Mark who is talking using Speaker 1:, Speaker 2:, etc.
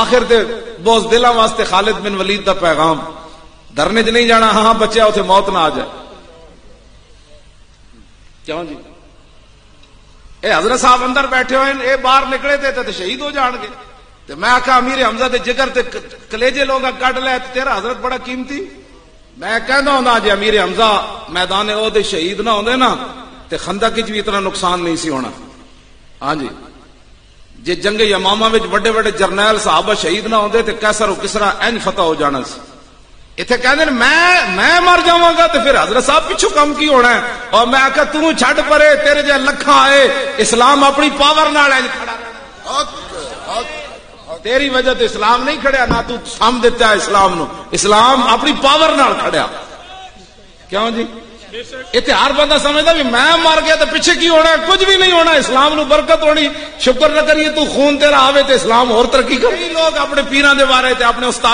Speaker 1: آخر تے بوز دلاں واسطے خالد بن ولید دا پیغام دھرنے چ نہیں جانا، ہاں بچیا اتنے موت نہ آ جائے. کیوں جی؟ اے حضرت صاحب اندر بیٹھے ہوئے اے باہر نکلے تے شہید ہو جان گے. تے میں آخا امیر حمزہ دے جگر تے کلیجے لوگ کٹ لے تیرا حضرت بڑا قیمتی. میں کہندا ہوندا جی امیر حمزہ میدان احد شہید نہ ہوندے نا تے خندق وچ بھی اتنا نقصان نہیں سی ہونا. ہاں جی، جے جنگ یمامہ وچ بڑے بڑے جرنیل صحابہ شہید نہ ہوندے تے کیسر و کسرا این فتح ہو جانا سی. اتنے کہندے میں مر جاواں گا تو پھر حضرت صاحب پیچھو کم کی ہونا ہے. اور میں آخا تو چھڈ پرے، تیرے جے لکھاں آئے، اسلام اپنی پاور نال کھڑا رہنا. تیری وجہ تو اسلام نہیں کھڑیا، نہ تو سم دیتا ہے اسلام نو، اسلام اپنی پاور نال کھڑیا. کیوں جی؟ اتنے ہر بندہ سمجھتا بھی میں مر گیا تو پیچھے کی ہونا ہے، کچھ بھی نہیں ہونا، اسلام نو برکت ہونی. شکر نہ کریے تو خون تیرا آوے تو اسلام اور ترقی کرے. لوگ اپنے پیراں دے بارے تے اپنے استاد